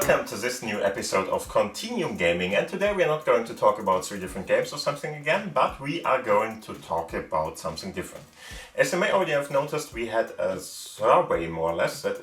Welcome to this new episode of Continuum Gaming, and today we are not going to talk about 3 different games or something again, but we are going to talk about something different. As you may already have noticed, we had a survey more or less that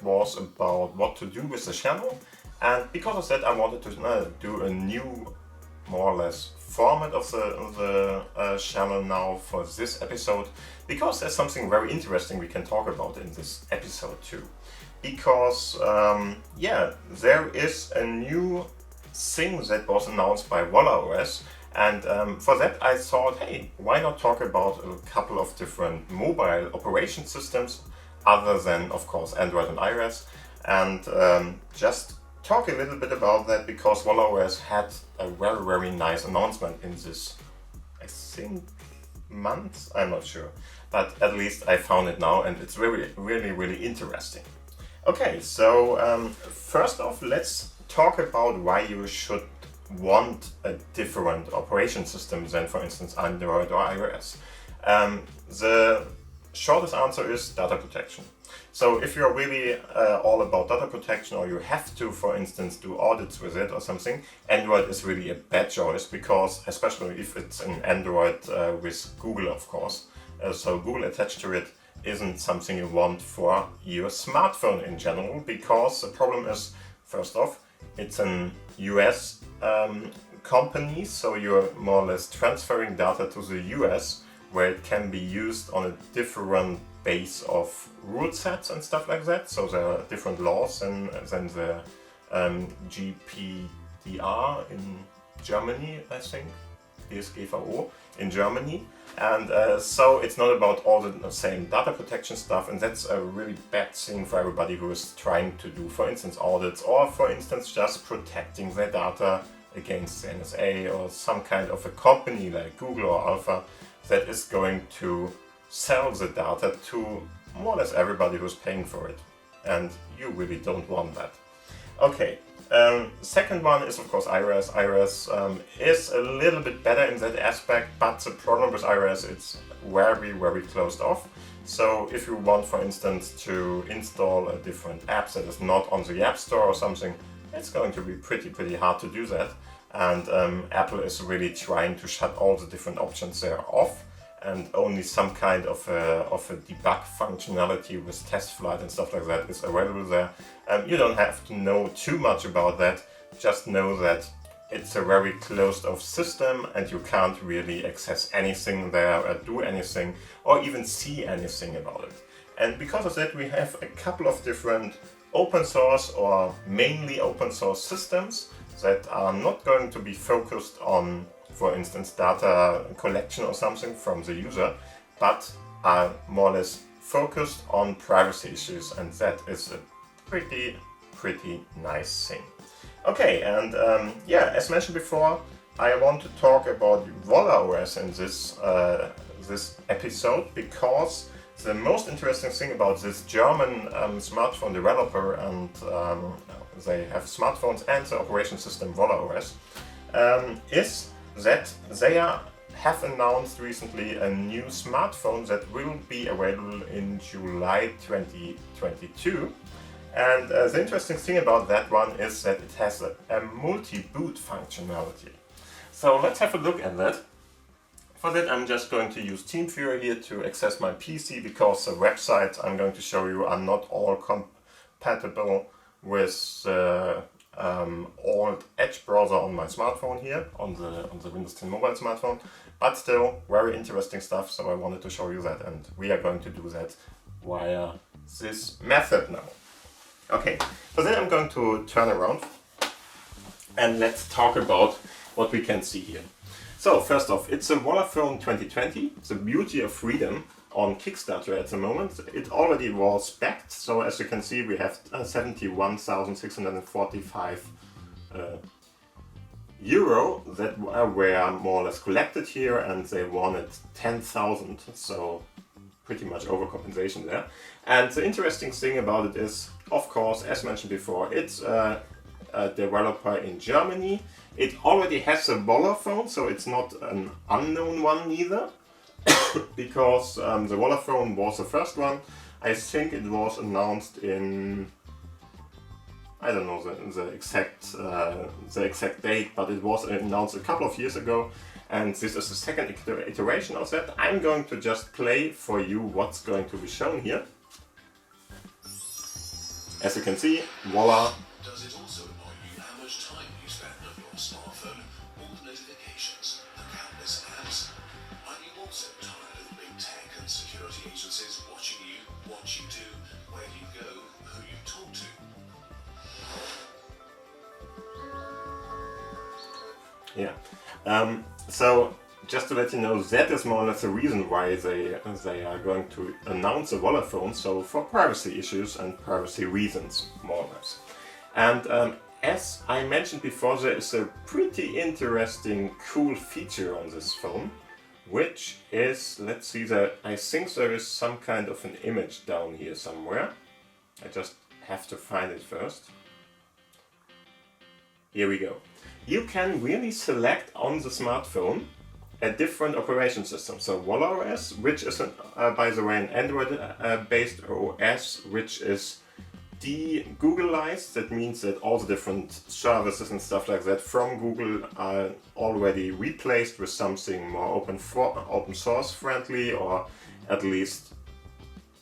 was about what to do with the channel, and because of that I wanted to do a new more or less format of the channel now for this episode, because there's something very interesting we can talk about in this episode too. Because there is a new thing that was announced by Volla OS, and for that I thought, hey, why not talk about a couple of different mobile operation systems other than, of course, Android and iOS, and just talk a little bit about that, because Volla OS had a very nice announcement in this, I think, month, I'm not sure, but at least I found it now, and it's really interesting. Okay, so first off, let's talk about why you should want a different operation system than, for instance, Android or iOS. The shortest answer is data protection. So if you're really all about data protection, or you have to, for instance, do audits with it or something, Android is really a bad choice, because especially if it's an Android with Google, of course, so Google attached to it isn't something you want for your smartphone in general, because the problem is, first off, it's an US company, so you're more or less transferring data to the US, where it can be used on a different base of rule sets and stuff like that. So there are different laws than the GPDR in Germany, I think, DSGVO in Germany. And so it's not about all the same data protection stuff, and that's a really bad thing for everybody who is trying to do, for instance, audits, or for instance just protecting their data against the NSA or some kind of a company like Google or Alpha that is going to sell the data to more or less everybody who's paying for it, and you really don't want that. Okay. Second one is, of course, iOS. iOS is a little bit better in that aspect, but the problem with iOS, it's very closed off. So if you want, for instance, to install a different app that is not on the App Store or something, it's going to be pretty hard to do that. And Apple is really trying to shut all the different options there off, and only some kind of a debug functionality with test flight and stuff like that is available there. You don't have to know too much about that, just know that it's a very closed off system and you can't really access anything there or do anything or even see anything about it. And because of that, we have a couple of different open source or mainly open source systems that are not going to be focused on, for instance, data collection or something from the user, but are more or less focused on privacy issues, and that is a pretty nice thing. Okay, and as mentioned before, I want to talk about Volla OS in this episode, because the most interesting thing about this German smartphone developer, and they have smartphones and the operation system Volla OS, is that they have announced recently a new smartphone that will be available in July 2022. And the interesting thing about that one is that it has a multi-boot functionality. So let's have a look at that. For that, I'm just going to use TeamViewer here to access my PC, because the websites I'm going to show you are not all compatible with the old Edge browser on my smartphone here, on the Windows 10 mobile smartphone, but still very interesting stuff, so I wanted to show you that, and we are going to do that via this method now. Okay, so then I'm going to turn around and let's talk about what we can see here. So first off, it's a Volla Phone 2020, the beauty of freedom, on Kickstarter at the moment. It already was backed, so as you can see we have 71,645 euro that were more or less collected here, and they wanted 10,000, so pretty much overcompensation there. And the interesting thing about it is, of course, as mentioned before, it's a developer in Germany. It already has a Volla Phone, so it's not an unknown one either. Because the Volla Phone was the first one. I think it was announced in I don't know the exact date, but it was announced a couple of years ago, and this is the second iteration of that. I'm going to just play for you what's going to be shown here. As you can see, voila. Does it also annoy you how much time you spend on your smartphone, all the notifications, the countless apps? Are you also tired of big tech and security agencies watching you, what you do, where you go, who you talk to? Yeah. So just to let you know, that is more or less the reason why they are going to announce a Volla Phone. So for privacy issues and privacy reasons, more or less. And as I mentioned before, there is a pretty interesting, cool feature on this phone, which is, let's see, I think there is some kind of an image down here somewhere. I just have to find it first. Here we go. You can really select on the smartphone a different operation system. So Volla OS, which is, by the way, an Android-based OS, which is de-Googleized. That means that all the different services and stuff like that from Google are already replaced with something more open source friendly, or at least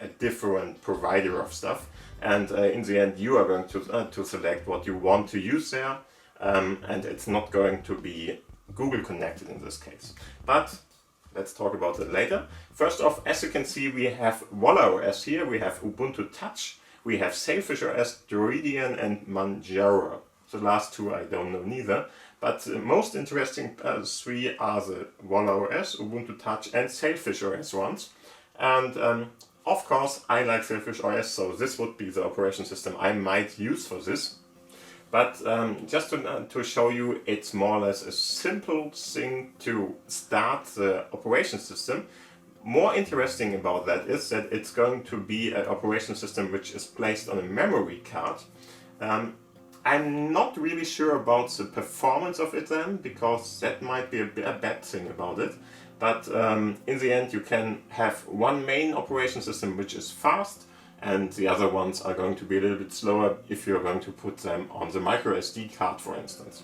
a different provider of stuff. And in the end, you are going to select what you want to use there. And it's not going to be Google connected in this case. But let's talk about it later. First off, as you can see, we have Volla OS here, we have Ubuntu Touch, we have Sailfish OS, Doridian and Manjaro. The last two I don't know neither, but the most interesting three are the Volla OS, Ubuntu Touch and Sailfish OS ones. And of course I like Sailfish OS, so this would be the operation system I might use for this. But just to show you, it's more or less a simple thing to start the operation system. More interesting about that is that it's going to be an operation system which is placed on a memory card. I'm not really sure about the performance of it then, because that might be a bad thing about it. But in the end, you can have one main operation system which is fast, and the other ones are going to be a little bit slower if you're going to put them on the micro SD card, for instance.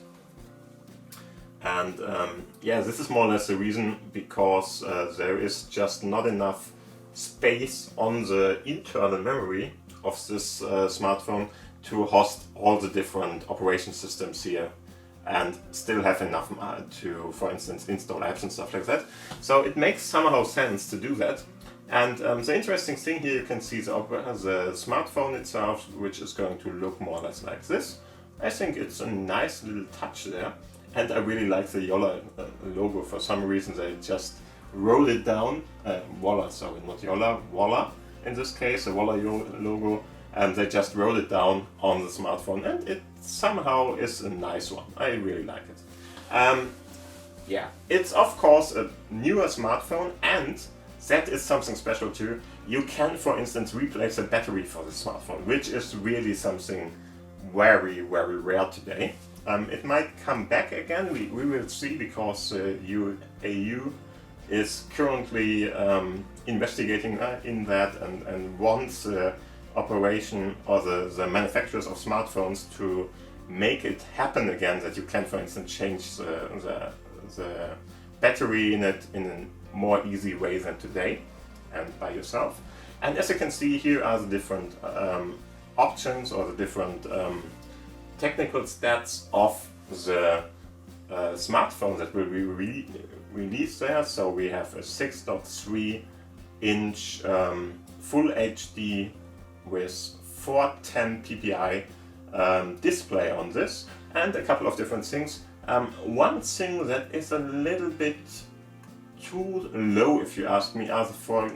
And yeah, this is more or less the reason, because there is just not enough space on the internal memory of this smartphone to host all the different operation systems here and still have enough to, for instance, install apps and stuff like that. So it makes somehow sense to do that. And the interesting thing here, you can see the smartphone itself, which is going to look more or less like this. I think it's a nice little touch there. And I really like the Volla logo. For some reason they just rolled it down. Volla, sorry, not Volla, Volla in this case, the Volla logo. And they just rolled it down on the smartphone. And it somehow is a nice one. I really like it. Yeah, it's of course a newer smartphone, and that is something special too. You can, for instance, replace a battery for the smartphone, which is really something very, very rare today. It might come back again, we will see, because EU is currently investigating in that and wants the operation or the manufacturers of smartphones to make it happen again, that you can, for instance, change the battery in it in a more easy way than today and by yourself. And as you can see, here are the different options or the different technical stats of the smartphone that will be released there. So we have a 6.3 inch full HD with 410 ppi display on this, and a couple of different things. One thing that is a little bit too low, if you ask me, are the 4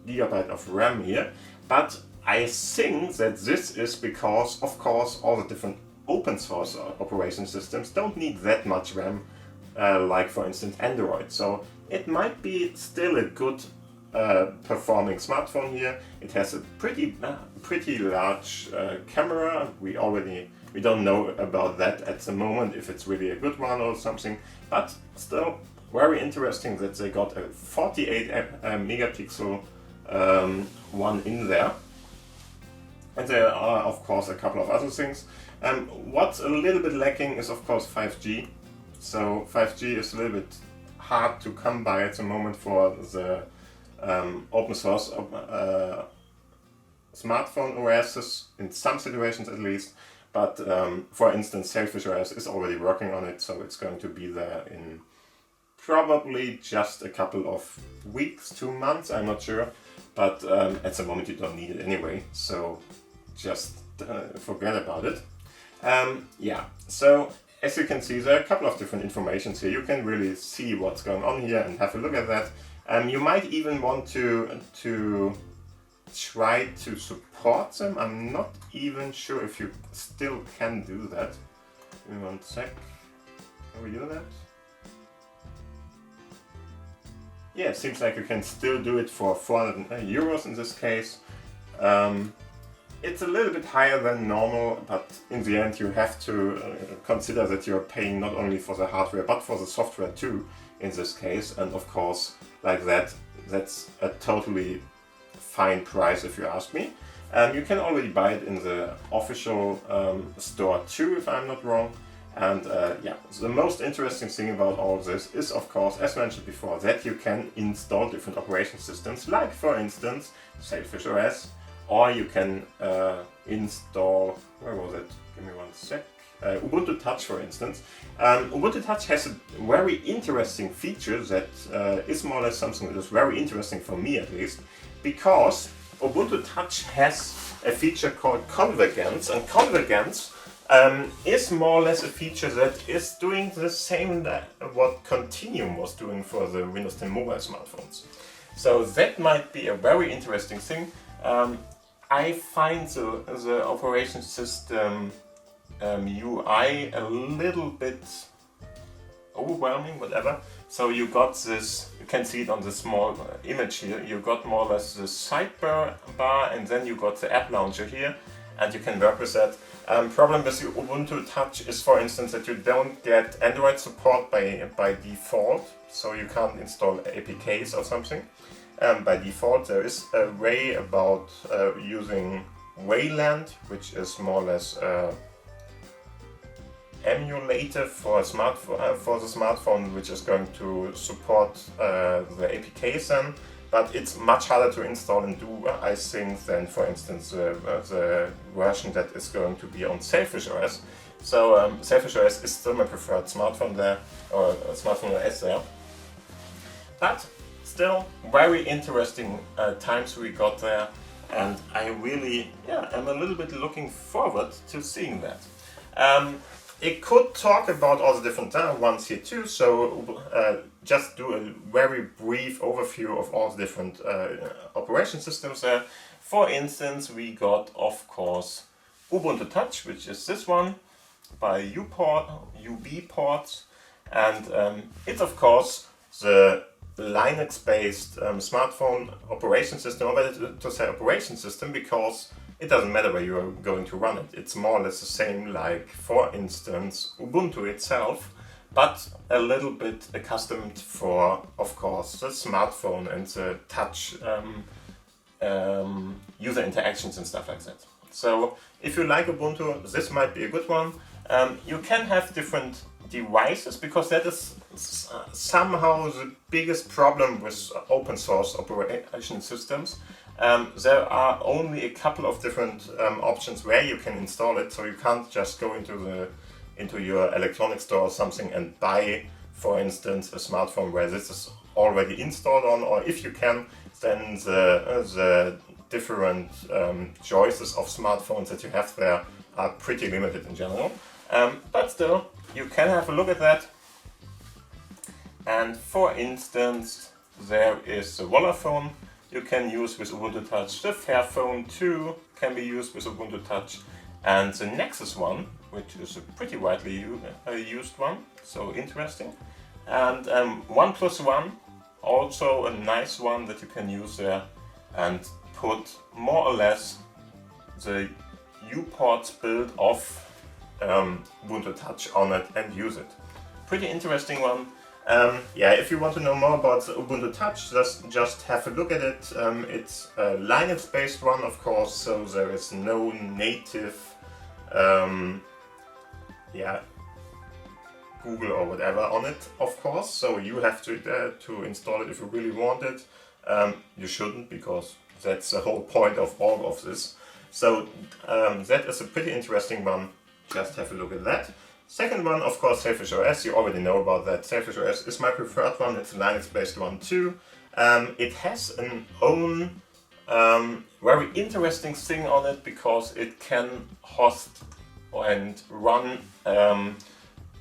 gigabyte of RAM here, but I think that this is because, of course, all the different open source operation systems don't need that much RAM, like for instance Android. So it might be still a good performing smartphone here. It has a pretty large camera. We don't know about that at the moment, if it's really a good one or something, but still very interesting that they got a 48 megapixel one in there. And there are, of course, a couple of other things. What's a little bit lacking is, of course, 5G. So 5G is a little bit hard to come by at the moment for the open source smartphone OSes, in some situations at least. But for instance, Sailfish OS is already working on it, so it's going to be there in probably just a couple of weeks, 2 months, I'm not sure. But at the moment you don't need it anyway, so just forget about it. Yeah, so as you can see, there are a couple of different informations here. You can really see what's going on here and have a look at that. You might even want to try to support them. I'm not even sure if you still can do that. Give me 1 sec. Can we do that? Yeah, it seems like you can still do it for 400 euros in this case. It's a little bit higher than normal, but in the end you have to consider that you're paying not only for the hardware but for the software too in this case, and of course like that's a totally fine price if you ask me. You can already buy it in the official store too, if I'm not wrong. And yeah, the most interesting thing about all this is, of course, as mentioned before, that you can install different operation systems, like for instance Sailfish OS, or you can install, where was it? Give me 1 sec. Ubuntu Touch, for instance. Ubuntu Touch has a very interesting feature that is more or less something that is very interesting for me at least, because Ubuntu Touch has a feature called convergence, and convergence is more or less a feature that is doing the same that what Continuum was doing for the Windows 10 mobile smartphones. So that might be a very interesting thing. I find the operation system UI a little bit overwhelming, whatever. So you got this, you can see it on the small image here, you got more or less the sidebar bar, and then you got the app launcher here, and you can work with that. Problem with the Ubuntu Touch is, for instance, that you don't get Android support by default, so you can't install APKs or something. By default, there is a way about using Wayland, which is more or less emulator for a smartphone, for the smartphone, which is going to support the APKs then. But it's much harder to install and do, I think, than, for instance, the version that is going to be on Sailfish OS. So Sailfish OS is still my preferred smartphone there, or smartphone OS there. But still, very interesting times we got there, and I really, am a little bit looking forward to seeing that. It could talk about all the different ones here too, so just do a very brief overview of all the different operation systems there. For instance, we got, of course, Ubuntu Touch, which is this one, by UB ports, and it's of course the Linux-based smartphone operation system, or better to say operation system, because it doesn't matter where you are going to run it. It's more or less the same like, for instance, Ubuntu itself, but a little bit accustomed for, of course, the smartphone and the touch user interactions and stuff like that. So if you like Ubuntu, this might be a good one. You can have different devices, because that is somehow the biggest problem with open source operation systems. There are only a couple of different options where you can install it, so you can't just go into your electronics store or something and buy, for instance, a smartphone where this is already installed on, or if you can, then the different choices of smartphones that you have there are pretty limited in general. But still, you can have a look at that. And for instance, there is the Volla Phone you can use with Ubuntu Touch. The Fairphone 2 can be used with Ubuntu Touch. And the Nexus one, which is a pretty widely used one, so interesting. And OnePlus One, also a nice one that you can use there and put more or less the U-ports build of Ubuntu Touch on it and use it. Pretty interesting one. Yeah, if you want to know more about Ubuntu Touch, just have a look at it. It's a Linux-based one, of course, so there is no native, yeah, Google or whatever on it, of course. So you have to install it if you really want it. You shouldn't, because that's the whole point of all of this. So that is a pretty interesting one. Just have a look at that. Second one, of course, Sailfish OS. You already know about that. Sailfish OS is my preferred one. It's a Linux-based one too. It has an own very interesting thing on it, because it can host and run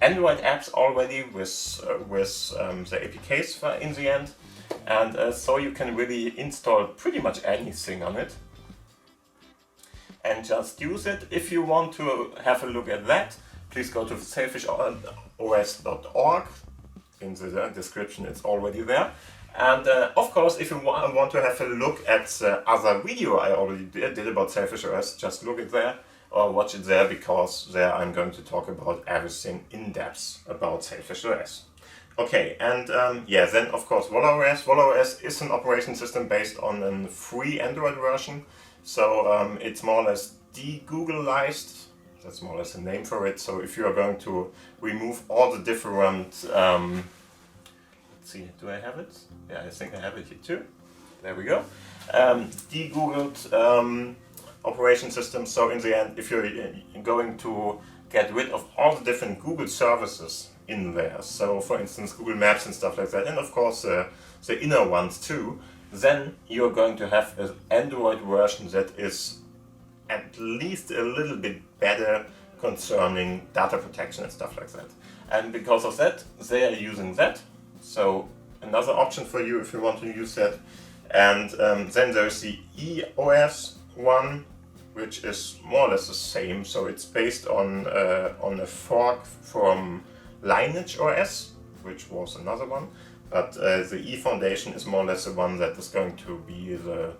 Android apps already with the APKs in the end. And so you can really install pretty much anything on it and just use it. If you want to have a look at that, please go to sailfishos.org. In the description it's already there. And of course, if you want to have a look at the other video I already did about Sailfish OS, just look at there or watch it there, because there I'm going to talk about everything in depth about Sailfish OS. Okay, and yeah, then of course Volla OS. Volla OS is an operation system based on a free Android version. So it's more or less de-Googleized. That's more or less a name for it. So if you are going to remove all the different, let's see, do I have it? Yeah, I think I have it here too. There we go. De-Googled operation system. So in the end, if you're going to get rid of all the different Google services in there, so for instance Google Maps and stuff like that, and of course the inner ones too, then you're going to have an Android version that is at least a little bit better concerning data protection and stuff like that. And because of that, they are using that. So another option for you if you want to use that. And then there's the EOS one, which is more or less the same. So it's based on a fork from Lineage OS, which was another one. But the E Foundation is more or less the one that is going to be the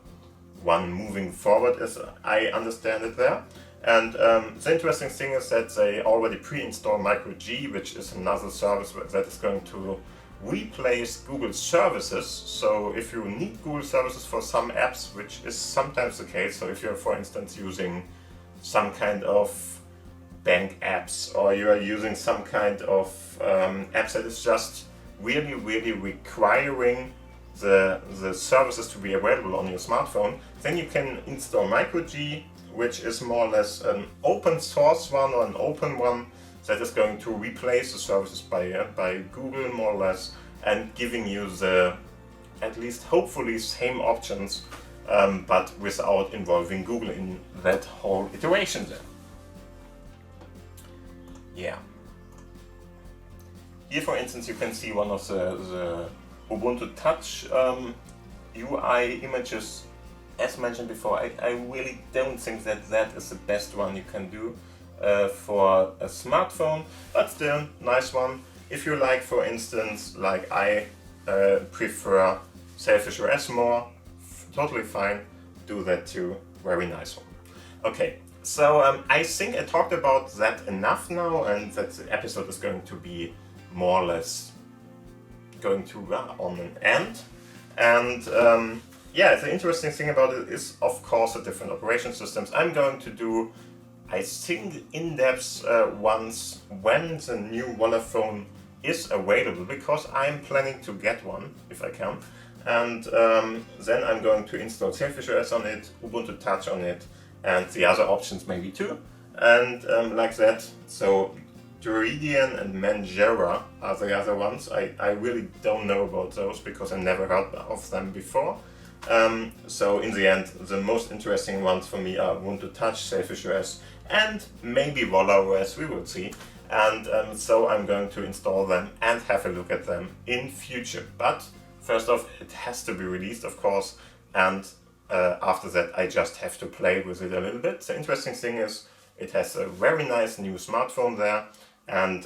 one moving forward, as I understand it there. And the interesting thing is that they already pre-install MicroG, which is another service that is going to replace Google services. So if you need Google services for some apps, which is sometimes the case, so if you're for instance using some kind of bank apps, or you are using some kind of apps that is just really requiring the services to be available on your smartphone, then you can install MicroG, which is more or less an open source one or an open one that is going to replace the services by Google more or less, and giving you the at least hopefully same options, but without involving Google in that whole iteration there. Yeah. Here for instance you can see one of the Ubuntu Touch UI images. As mentioned before, I really don't think that is the best one you can do for a smartphone, but still, nice one. If you like, for instance, like I prefer Sailfish OS more, totally fine, do that too, very nice one. Okay, so I think I talked about that enough now, and that the episode is going to be more or less going to on an end. And yeah, the interesting thing about it is, of course, the different operation systems. I'm going to do, I think, in-depth ones when the new Volla Phone is available, because I'm planning to get one, if I can. And then I'm going to install Sailfish OS on it, Ubuntu Touch on it, and the other options maybe too. And like that, so Duridian and Manjaro are the other ones. I really don't know about those, because I never heard of them before. So in the end, the most interesting ones for me are Ubuntu Touch, Sailfish OS, and maybe Volla OS, we will see. And so I'm going to install them and have a look at them in future. But first off, it has to be released, of course, and after that I just have to play with it a little bit. The interesting thing is it has a very nice new smartphone there, and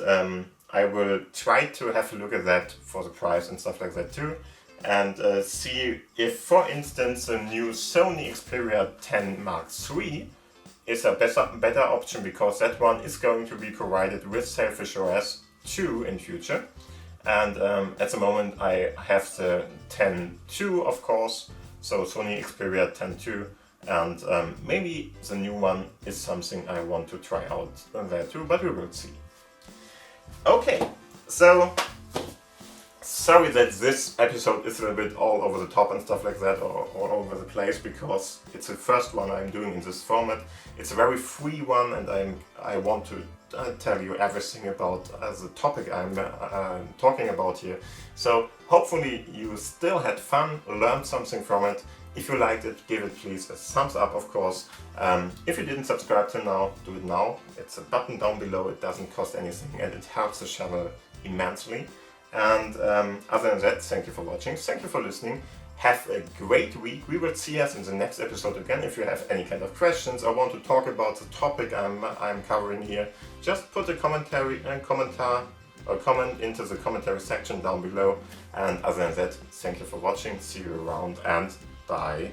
I will try to have a look at that for the price and stuff like that too. And see if, for instance, the new Sony Xperia 10 Mark III is a better option, because that one is going to be provided with Sailfish OS 2 in future. And at the moment I have the 10.2 of course, so Sony Xperia 10.2, and maybe the new one is something I want to try out there too, but we will see. Okay, so sorry that this episode is a little bit all over the top and stuff like that, or all over the place, because it's the first one I'm doing in this format. It's a very free one, and I want to tell you everything about the topic I'm talking about here. So hopefully you still had fun, learned something from it. If you liked it, give it please a thumbs up, of course. If you didn't subscribe till now, do it now. It's a button down below, it doesn't cost anything, and it helps the channel immensely. And other than that, thank you for watching, thank you for listening. Have a great week. We will see us in the next episode again. If you have any kind of questions or want to talk about the topic I'm covering here, just put a comment into the commentary section down below. And other than that, thank you for watching. See you around, and bye.